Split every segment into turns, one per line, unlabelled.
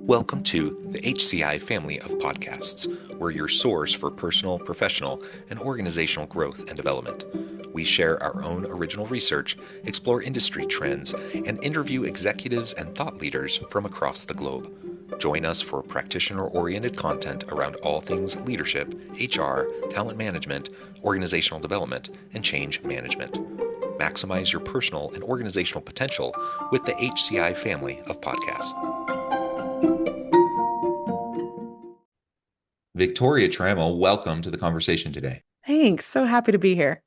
Welcome to the HCI family of podcasts. We're your source for personal, professional, and organizational growth and development. We share our own original research, explore industry trends, and interview executives and thought leaders from across the globe. Join us for practitioner-oriented content around all things leadership, HR, talent management, organizational development, and change management. Maximize your personal and organizational potential with the HCI family of podcasts. Victoria Trammel, welcome to the conversation today.
Thanks. So happy to be here.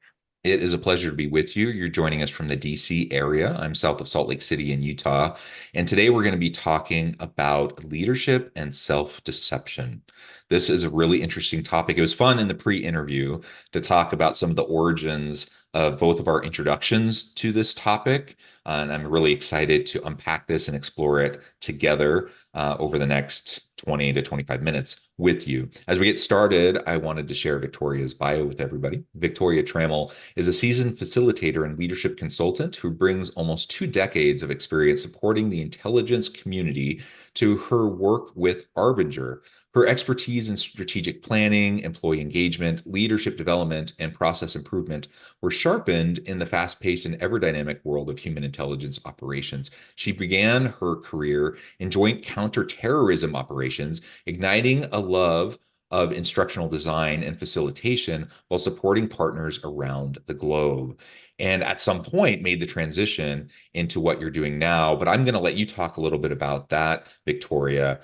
It is a pleasure to be with you. You're joining us from the DC area. I'm south of Salt Lake City in Utah. And today we're going to be talking about leadership and self-deception. This is a really interesting topic. It was fun in the pre-interview to talk about some of the origins of both of our introductions to this topic. And I'm really excited to unpack this and explore it together over the next 20 to 25 minutes with you. As we get started, I wanted to share Victoria's bio with everybody. Victoria Trammel is a seasoned facilitator and leadership consultant who brings almost 2 decades of experience supporting the intelligence community to her work with Arbinger. Her expertise in strategic planning, employee engagement, leadership development, and process improvement were sharpened in the fast-paced and ever-dynamic world of human intelligence operations. She began her career in joint counterterrorism operations, igniting a love of instructional design and facilitation while supporting partners around the globe. And at some point made the transition into what you're doing now. But I'm going to let you talk a little bit about that, Victoria.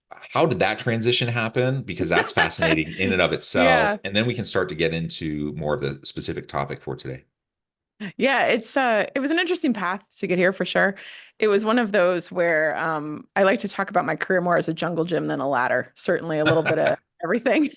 How did that transition happen? Because that's fascinating in and of itself.
Yeah.
And then we can start to get into more of the specific topic for today.
Yeah, it was an interesting path to get here for sure. It was one of those where I like to talk about my career more as a jungle gym than a ladder. Certainly a little bit of everything.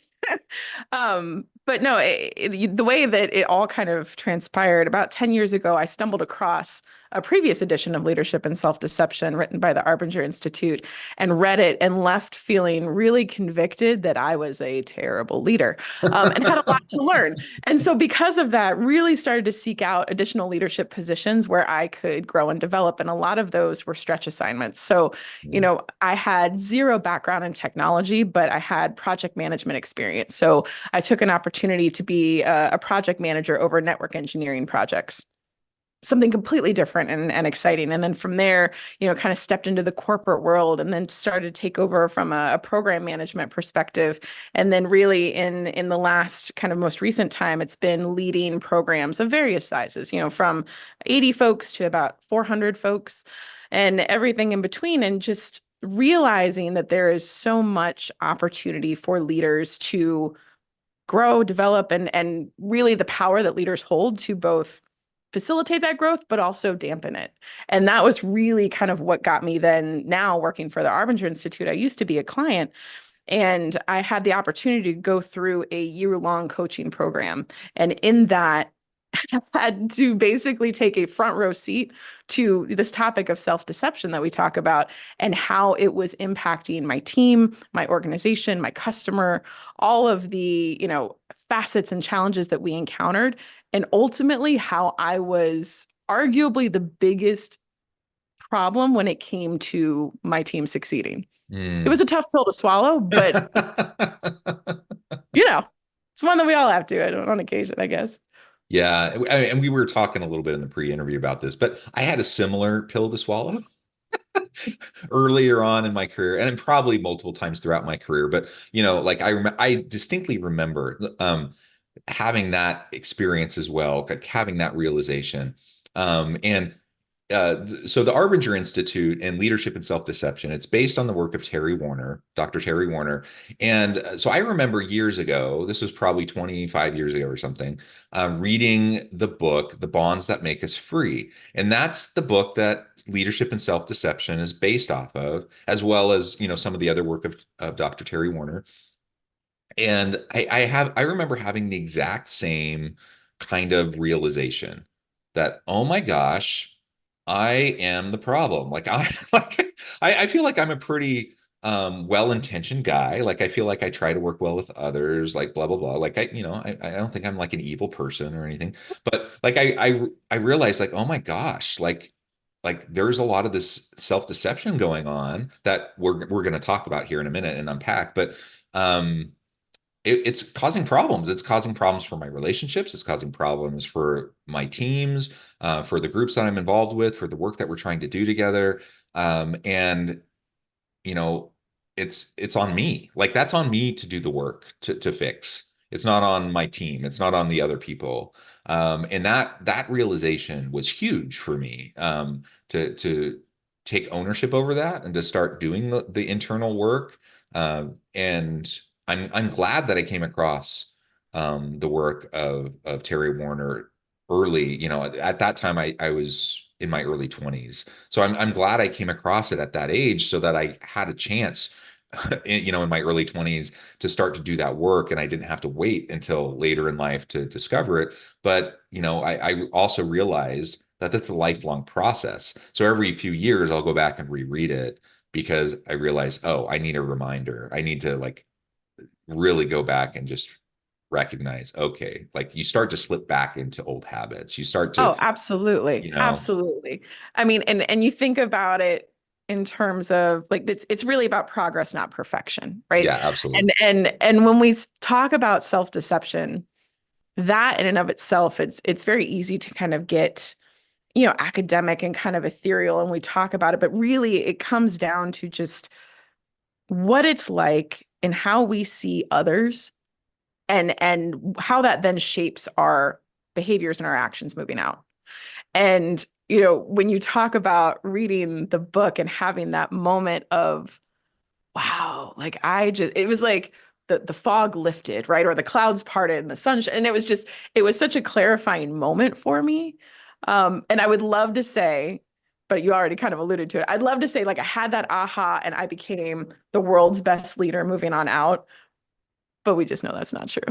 But no, the way that it all kind of transpired about 10 years ago, I stumbled across a previous edition of Leadership and Self-Deception written by the Arbinger Institute and read it and left feeling really convicted that I was a terrible leader, and had a lot to learn. And so because of that, really started to seek out additional leadership positions where I could grow and develop. And a lot of those were stretch assignments. So, I had zero background in technology, but I had project management experience. So I took an opportunity to be a project manager over network engineering projects, something completely different and exciting. And then from there, kind of stepped into the corporate world and then started to take over from a program management perspective. And then really in the last kind of most recent time, it's been leading programs of various sizes, from 80 folks to about 400 folks and everything in between. And just realizing that there is so much opportunity for leaders to grow, develop, and really the power that leaders hold to both facilitate that growth, but also dampen it. And that was really kind of what got me then now working for the Arbinger Institute. I used to be a client and I had the opportunity to go through a year-long coaching program. And in that, I had to basically take a front row seat to this topic of self-deception that we talk about and how it was impacting my team, my organization, my customer, all of the, facets and challenges that we encountered, and ultimately how I was arguably the biggest problem when it came to my team succeeding. It was
Mm.
a tough pill to swallow, but it's one that we all have to on occasion, I guess.
Yeah, and we were talking a little bit in the pre-interview about this, but I had a similar pill to swallow earlier on in my career, and probably multiple times throughout my career. But like I distinctly remember having that experience as well, like having that realization. And so the Arbinger Institute and Leadership and Self-Deception, it's based on the work of Terry Warner, Dr. Terry Warner. And so I remember years ago, this was probably 25 years ago or something, reading the book, The Bonds That Make Us Free. And that's the book that Leadership and Self-Deception is based off of, as well as, some of the other work of Dr. Terry Warner. And I remember having the exact same kind of realization that, oh my gosh, I am the problem. Like I feel like I'm a pretty well-intentioned guy. Like I feel like I try to work well with others, like blah blah blah. Like I don't think I'm like an evil person or anything. But like I realized like, oh my gosh, like like there's a lot of this self-deception going on that we're going to talk about here in a minute and unpack, but um it's causing problems. It's causing problems for my relationships. It's causing problems for my teams, for the groups that I'm involved with, for the work that we're trying to do together. And you know, it's on me. Like that's on me to do the work to fix. It's not on my team. It's not on the other people. And that realization was huge for me. To take ownership over that and to start doing the internal work. And I'm glad that I came across the work of Terry Warner early. You know, at that time I was in my early 20s. So I'm glad I came across it at that age so that I had a chance, in my early 20s to start to do that work. And I didn't have to wait until later in life to discover it. But, I also realized that that's a lifelong process. So every few years, I'll go back and reread it because I realize, oh, I need a reminder. I need to like really go back and just recognize, okay, like you start to slip back into old habits. You start to,
Oh, absolutely.
you know,
Absolutely. I mean, and you think about it in terms of like it's really about progress, not perfection, right?
yeah, absolutely.
And when we talk about self-deception, that in and of itself, it's very easy to kind of get, academic and kind of ethereal and we talk about it, but really it comes down to just what it's like and how we see others and how that then shapes our behaviors and our actions moving out. And, when you talk about reading the book and having that moment of, wow, like it was like the fog lifted, right? Or the clouds parted and the sunshine. And it was such a clarifying moment for me. And I would love to say, but you already kind of alluded to it. I'd love to say, like, I had that aha and I became the world's best leader moving on out. But we just know that's not true.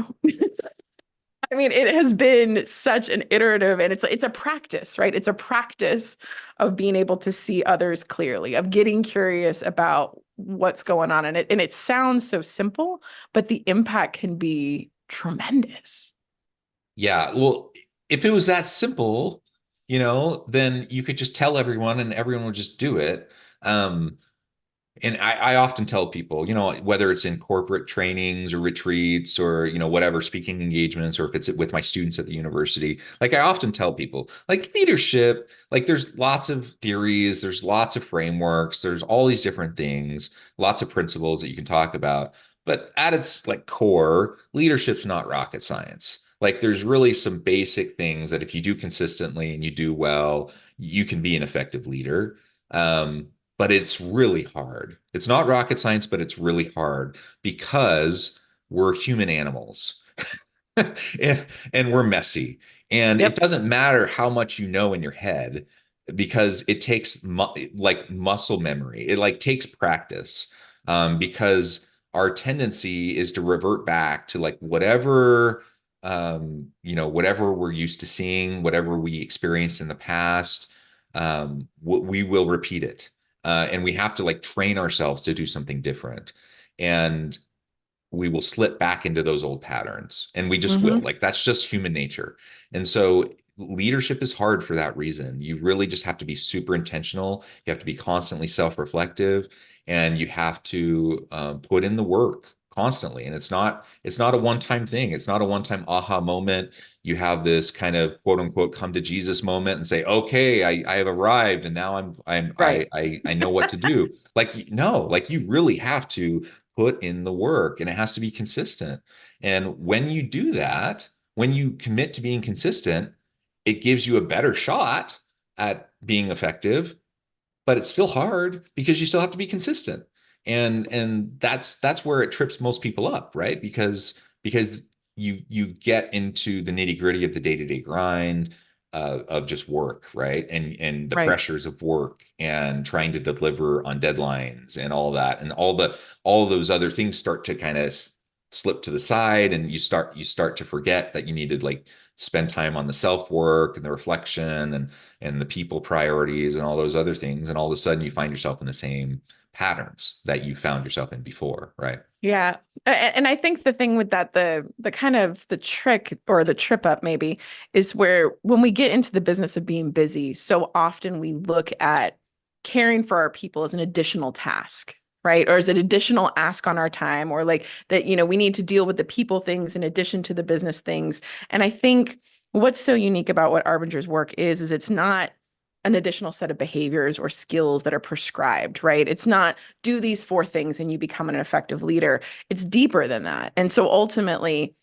I mean, it has been such an iterative and it's a practice, right? It's a practice of being able to see others clearly, of getting curious about what's going on in it. And it sounds so simple, but the impact can be tremendous.
Yeah. Well, if it was that simple, then you could just tell everyone and everyone would just do it. Um, and I often tell people, whether it's in corporate trainings or retreats or, whatever speaking engagements, or if it's with my students at the university, like I often tell people, like leadership, like there's lots of theories, there's lots of frameworks, there's all these different things, lots of principles that you can talk about. But at its like core, leadership's not rocket science. Like there's really some basic things that if you do consistently and you do well, you can be an effective leader. Um, but it's really hard. It's not rocket science, but it's really hard because we're human animals and, and we're messy. And it
Yep.
doesn't matter how much you know in your head because it takes like muscle memory. It like takes practice because our tendency is to revert back to like whatever we're used to seeing, whatever we experienced in the past. We will repeat it and we have to like train ourselves to do something different. And we will slip back into those old patterns and we just will.
Hmm.
Like that's just human nature. And so leadership is hard for that reason. You really just have to be super intentional. You have to be constantly self-reflective and you have to put in the work constantly. And it's not a one-time thing. It's not a one-time aha moment. You have this kind of quote unquote come to Jesus moment and say, okay, I have arrived and now
Right.
I know what to do. Like, no, like you really have to put in the work and it has to be consistent. And when you do that, when you commit to being consistent, it gives you a better shot at being effective, but it's still hard because you still have to be consistent. And that's where it trips most people up, right? Because you get into the nitty-gritty of the day-to-day grind of just work, right? And the
Right.
pressures of work and trying to deliver on deadlines and all that and all of those other things start to kind of slip to the side and you start to forget that you need to like spend time on the self work and the reflection and the people priorities and all those other things and all of a sudden you find yourself in the same patterns that you found yourself in before, right?
Yeah. And I think the thing with that, the kind of the trick or the trip up maybe is where when we get into the business of being busy, so often we look at caring for our people as an additional task, right? Or as an additional ask on our time, or like that, we need to deal with the people things in addition to the business things. And I think what's so unique about what Arbinger's work is it's not an additional set of behaviors or skills that are prescribed, right? It's not do these four things and you become an effective leader. It's deeper than that. And so ultimately,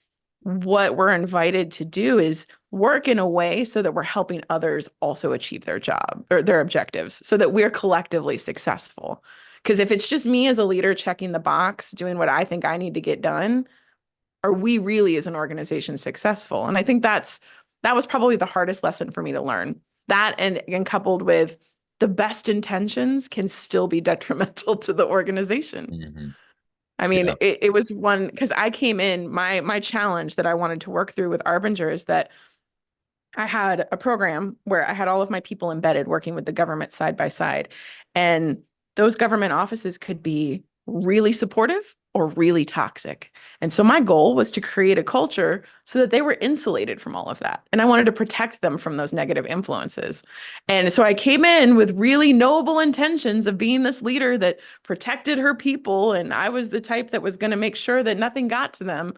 what we're invited to do is work in a way so that we're helping others also achieve their job or their objectives so that we're collectively successful. Because if it's just me as a leader checking the box, doing what I think I need to get done, are we really as an organization successful? And I think that was probably the hardest lesson for me to learn. That and coupled with the best intentions can still be detrimental to the organization.
Hmm.
I mean,
Yeah.
it was one because I came in, my challenge that I wanted to work through with Arbinger is that I had a program where I had all of my people embedded working with the government side by side. And those government offices could be really supportive or really toxic. And so my goal was to create a culture so that they were insulated from all of that. And I wanted to protect them from those negative influences. And so I came in with really noble intentions of being this leader that protected her people. And I was the type that was going to make sure that nothing got to them.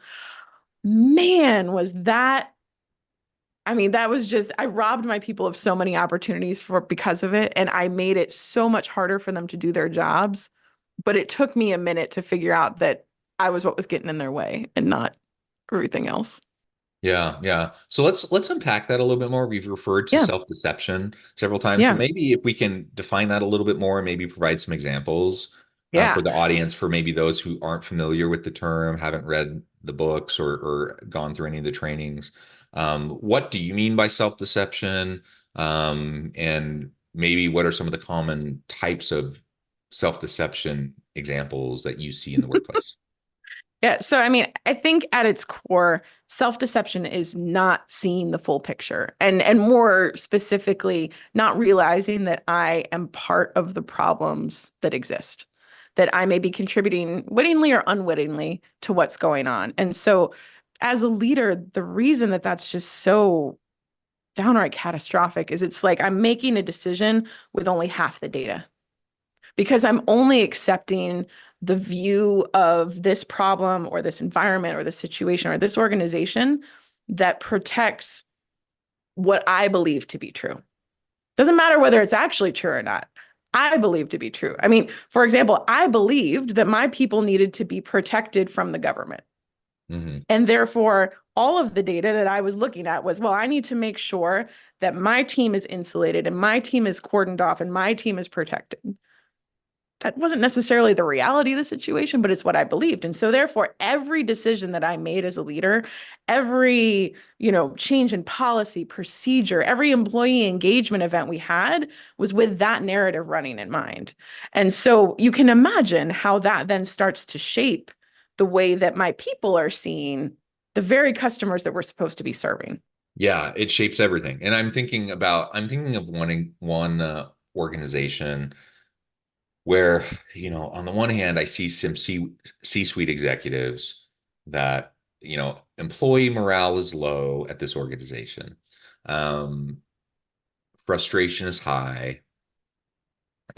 Man, was that I mean, that was just, I robbed my people of so many opportunities because of it. And I made it so much harder for them to do their jobs. But it took me a minute to figure out that I was what was getting in their way and not everything else.
Yeah, yeah. So let's unpack that a little bit more. We've referred to
Yeah.
self-deception several times, but
Yeah.
maybe if we can define that a little bit more and maybe provide some examples for
Yeah.
the audience, for maybe those who aren't familiar with the term, haven't read the books or gone through any of the trainings. What do you mean by self-deception? And maybe what are some of the common types of self-deception examples that you see in the workplace?
Yeah. So, I mean, I think at its core, self-deception is not seeing the full picture and more specifically, not realizing that I am part of the problems that exist, that I may be contributing wittingly or unwittingly to what's going on. And so, as a leader, the reason that that's just so downright catastrophic is it's like I'm making a decision with only half the data because I'm only accepting the view of this problem or this environment or this situation or this organization that protects what I believe to be true. Doesn't matter whether it's actually true or not. I believe to be true. I mean, for example, I believed that my people needed to be protected from the government.
Hmm.
And therefore, all of the data that I was looking at was, well, I need to make sure that my team is insulated and my team is cordoned off and my team is protected. That wasn't necessarily the reality of the situation, but it's what I believed. And so therefore, every decision that I made as a leader, every, change in policy, procedure, every employee engagement event we had was with that narrative running in mind. And so you can imagine how that then starts to shape the way that my people are seeing the very customers that we're supposed to be serving.
Yeah, it shapes everything. And I'm thinking of one organization where, on the one hand, I see some C-suite executives that, employee morale is low at this organization. Um, Frustration is high,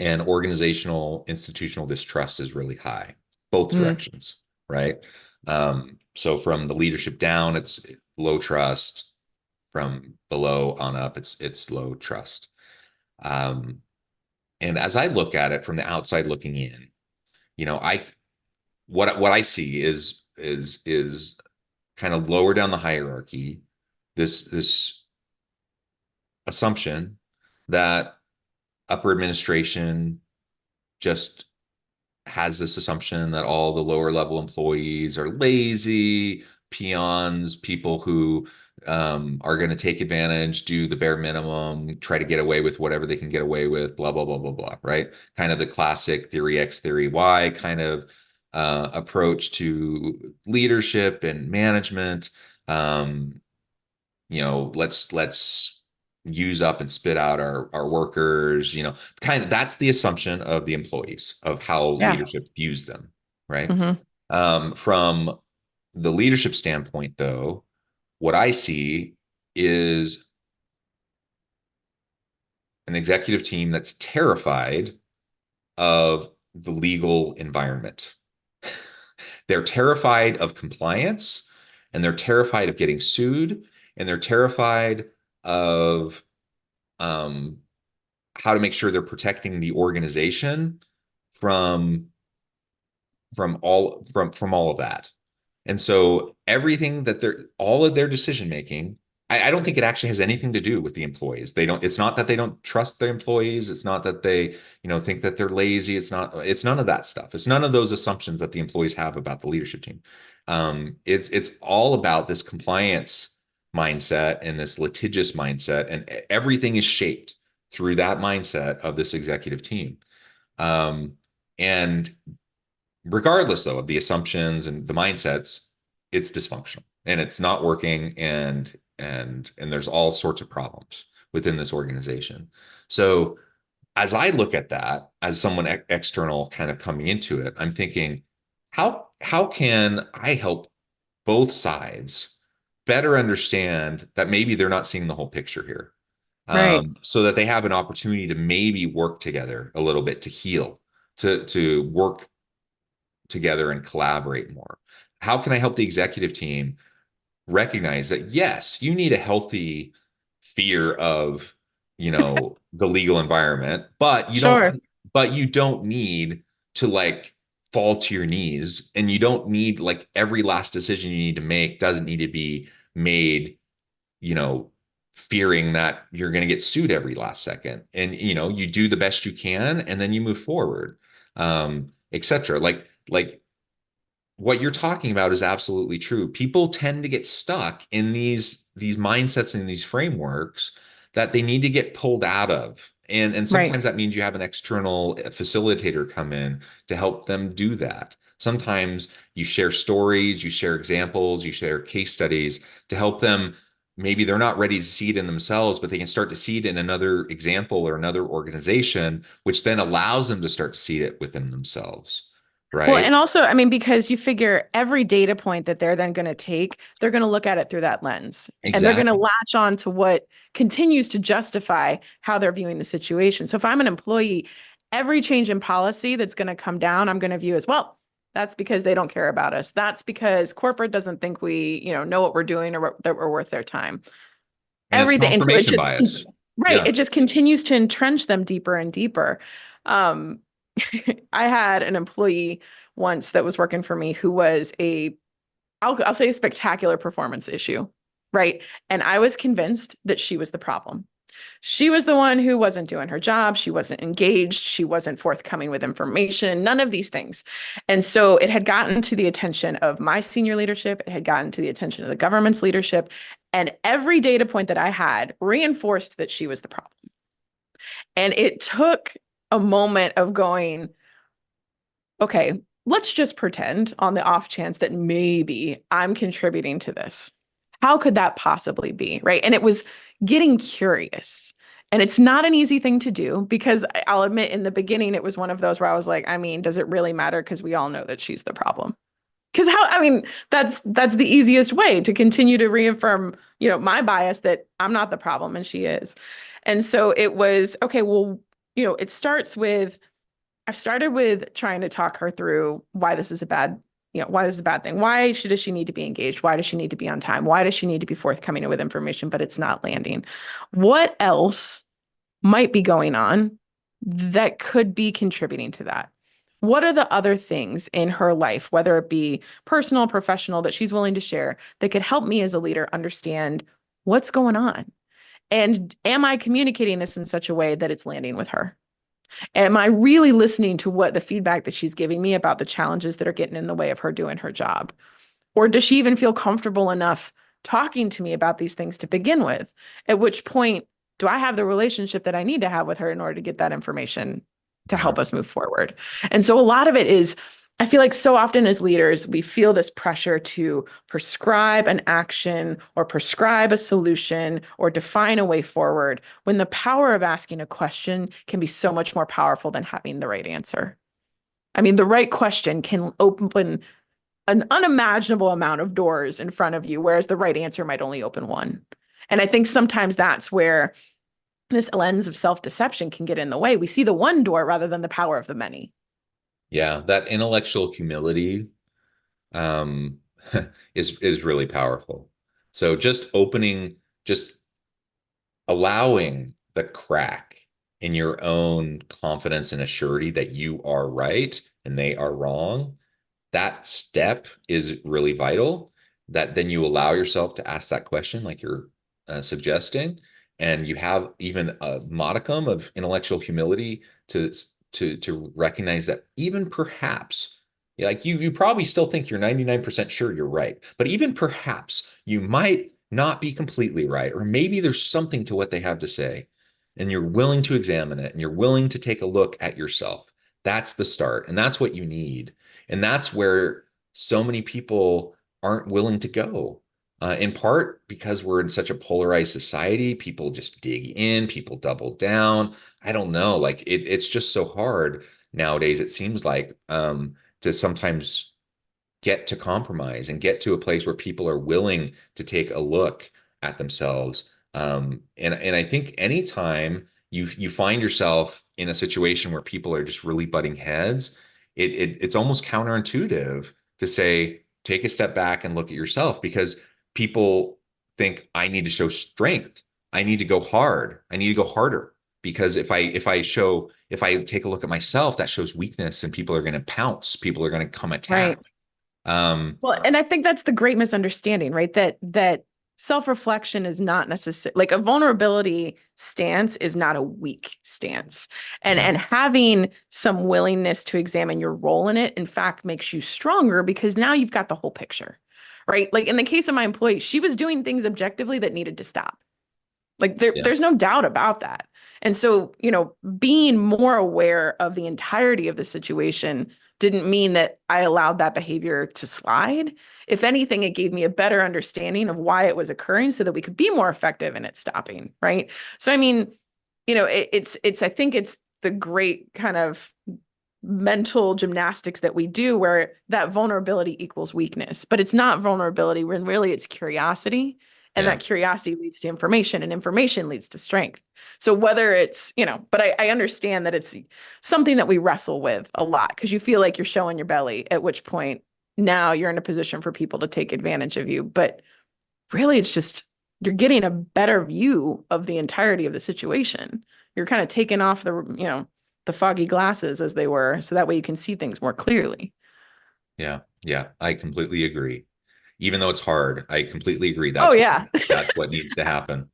and organizational institutional distrust is really high, both
Mm,
directions, right? So from the leadership down, it's low trust. From below on up, it's low trust. Um, and as I look at it from the outside looking in, I what I see is kind of lower down the hierarchy, this assumption that upper administration just has this assumption that all the lower level employees are lazy, peons, people who are going to take advantage, do the bare minimum, try to get away with whatever they can get away with, blah, blah, blah, blah, blah, right? Kind of the classic theory X, theory Y kind of approach to leadership and management. Um, let's use up and spit out our workers, kind of that's the assumption of the employees of how
yeah.
leadership views them, right?
Hmm.
From the leadership standpoint, though, what I see is an executive team that's terrified of the legal environment. They're terrified of compliance, and they're terrified of getting sued, and they're terrified of um, how to make sure they're protecting the organization from from all of that. And so everything that they're all of their decision making, I don't think it actually has anything to do with the employees. They don't, it's not that they don't trust their employees. It's not that they, think that they're lazy. It's none of that stuff. It's none of those assumptions that the employees have about the leadership team. It's all about this compliance mindset and this litigious mindset, and everything is shaped through that mindset of this executive team. And regardless though of the assumptions and the mindsets, it's dysfunctional and it's not working, and there's all sorts of problems within this organization. So as I look at that as someone external kind of coming into it, I'm thinking, how can I help both sides better understand that maybe they're not seeing the whole picture here,
Right.
so that they have an opportunity to maybe work together a little bit, to heal, to work together and collaborate more? How can I help the executive team recognize that, yes, you need a healthy fear of, the legal environment,
Sure.
but you don't need to like fall to your knees, and you don't need like every last decision you need to make doesn't need to be made, you know, fearing that you're going to get sued every last second. And, you do the best you can and then you move forward, etc. Like what you're talking about is absolutely true. People tend to get stuck in these mindsets and these frameworks that they need to get pulled out of. And
Right.
sometimes that means you have an external facilitator come in to help them do that. Sometimes you share stories, you share examples, you share case studies to help them. Maybe they're not ready to see it in themselves, but they can start to see it in another example or another organization, which then allows them to start to see it within themselves.
Well,
Right?
and also, I mean, because you figure every data point that they're then going to take, they're going to look at it through that lens. And they're going to
Exactly.
latch on to what continues to justify how they're viewing the situation. So if I'm an employee, every change in policy that's going to come down, I'm going to view as, well, that's because they don't care about us. That's because corporate doesn't think we, know what we're doing, or that we're worth their time.
And it's
Everything. And so it
confirmation
just,
bias.
right,
Yeah.
it just continues to entrench them deeper and deeper. Um, I had an employee once that was working for me who was I'll say a spectacular performance issue, right? And I was convinced that she was the problem. She was the one who wasn't doing her job. She wasn't engaged. She wasn't forthcoming with information, none of these things. And so it had gotten to the attention of my senior leadership. It had gotten to the attention of the government's leadership. And every data point that I had reinforced that she was the problem. And it took a moment of going, okay, let's just pretend on the off chance that maybe I'm contributing to this. How could that possibly be? Right. And it was getting curious. And it's not an easy thing to do, because I'll admit in the beginning, it was one of those where I was like, I mean, does it really matter? Because we all know that she's the problem. Because I mean, that's the easiest way to continue to reaffirm, my bias that I'm not the problem and she is. And so it was, okay, well, it starts with, I've started with trying to talk her through why this is a bad, why this is a bad thing. Why does she need to be engaged? Why does she need to be on time? Why does she need to be forthcoming with information, but it's not landing? What else might be going on that could be contributing to that? What are the other things in her life, whether it be personal, professional, that she's willing to share that could help me as a leader understand what's going on? And am I communicating this in such a way that it's landing with her? Am I really listening to what the feedback that she's giving me about the challenges that are getting in the way of her doing her job? Or does she even feel comfortable enough talking to me about these things to begin with? At which point, do I have the relationship that I need to have with her in order to get that information to
Yeah.
help us move forward? And so a lot of it is, I feel like so often as leaders, we feel this pressure to prescribe an action or prescribe a solution or define a way forward, when the power of asking a question can be so much more powerful than having the right answer. I mean, the right question can open an unimaginable amount of doors in front of you, whereas the right answer might only open one. And I think sometimes that's where this lens of self-deception can get in the way. We see the one door rather than the power of the many.
Yeah, that intellectual humility um, is really powerful. So just allowing the crack in your own confidence and assurity that you are right and they are wrong, that step is really vital. That then you allow yourself to ask that question, like you're suggesting, and you have even a modicum of intellectual humility to recognize that even perhaps, like you probably still think you're 99% sure you're right, but even perhaps you might not be completely right, or maybe there's something to what they have to say, and you're willing to examine it, and you're willing to take a look at yourself. That's the start, and that's what you need. And that's where so many people aren't willing to go. In part because we're in such a polarized society, people just dig in, people double down. I don't know, like it's just so hard nowadays. It seems like to sometimes get to compromise and get to a place where people are willing to take a look at themselves. And I think anytime you find yourself in a situation where people are just really butting heads, it's almost counterintuitive to say, take a step back and look at yourself, because people think I need to show strength. I need to go hard. I need to go harder. Because if I take a look at myself, that shows weakness and people are going to pounce. People are going to come attack.
Right.
Um,
Well, and I think that's the great misunderstanding, right? That self-reflection is not necessary. Like a vulnerability stance is not a weak stance.
yeah,
And having some willingness to examine your role in it, in fact, makes you stronger because now you've got the whole picture, right? Like in the case of my employee, she was doing things objectively that needed to stop. Like
yeah,
there's no doubt about that. And so, being more aware of the entirety of the situation didn't mean that I allowed that behavior to slide. If anything, it gave me a better understanding of why it was occurring so that we could be more effective in it stopping, right? So, I mean, I think it's the great kind of mental gymnastics that we do where that vulnerability equals weakness, but it's not vulnerability when really it's curiosity. And
yeah,
that curiosity leads to information and information leads to strength. So whether it's, but I understand that it's something that we wrestle with a lot because you feel like you're showing your belly, at which point now you're in a position for people to take advantage of you. But really, it's just you're getting a better view of the entirety of the situation. You're kind of taking off the foggy glasses as they were, so that way you can see things more clearly.
yeah, yeah. I completely agree. Even though it's hard, I completely agree.
Oh yeah.
That's what needs to happen.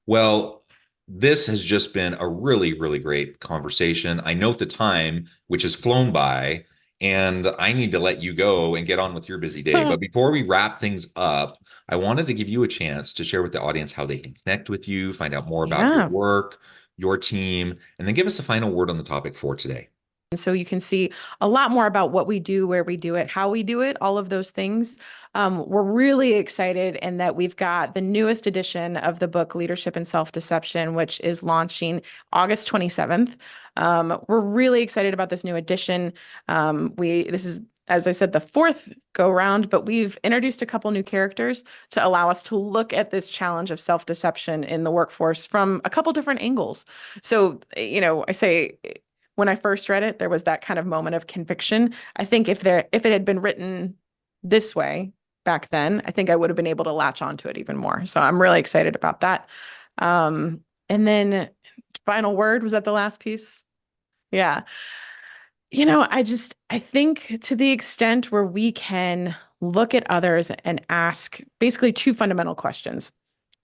Well, this has just been a really, really great conversation. I note the time, which has flown by, and I need to let you go and get on with your busy day. But before we wrap things up, I wanted to give you a chance to share with the audience how they can connect with you, find out more about your
Yeah.
work, your team, and then give us a final word on the topic for today.
And so you can see a lot more about what we do, where we do it, how we do it, all of those things. We're really excited in that we've got the newest edition of the book, Leadership and Self-Deception, which is launching August 27th. We're really excited about this new edition. This is, as I said, the fourth go round, but we've introduced a couple new characters to allow us to look at this challenge of self-deception in the workforce from a couple different angles. So, I say, when I first read it, there was that kind of moment of conviction. I think if it had been written this way back then, I think I would have been able to latch onto it even more. So I'm really excited about that. And then final word, was that the last piece? Yeah. I think to the extent where we can look at others and ask basically two fundamental questions.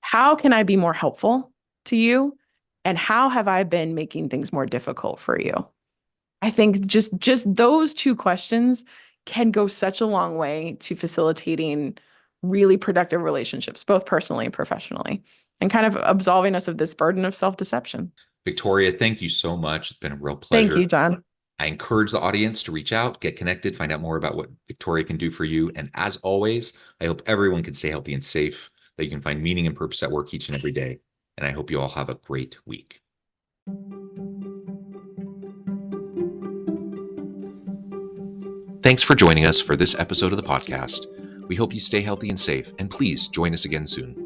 How can I be more helpful to you? And how have I been making things more difficult for you? I think just those two questions can go such a long way to facilitating really productive relationships, both personally and professionally, and kind of absolving us of this burden of self-deception.
Victoria, thank you so much. It's been a real
Thank you,
pleasure.
John.
I encourage the audience to reach out, get connected, find out more about what Victoria can do for you. And as always, I hope everyone can stay healthy and safe, that you can find meaning and purpose at work each and every day. And I hope you all have a great week. Thanks for joining us for this episode of the podcast. We hope you stay healthy and safe, and please join us again soon.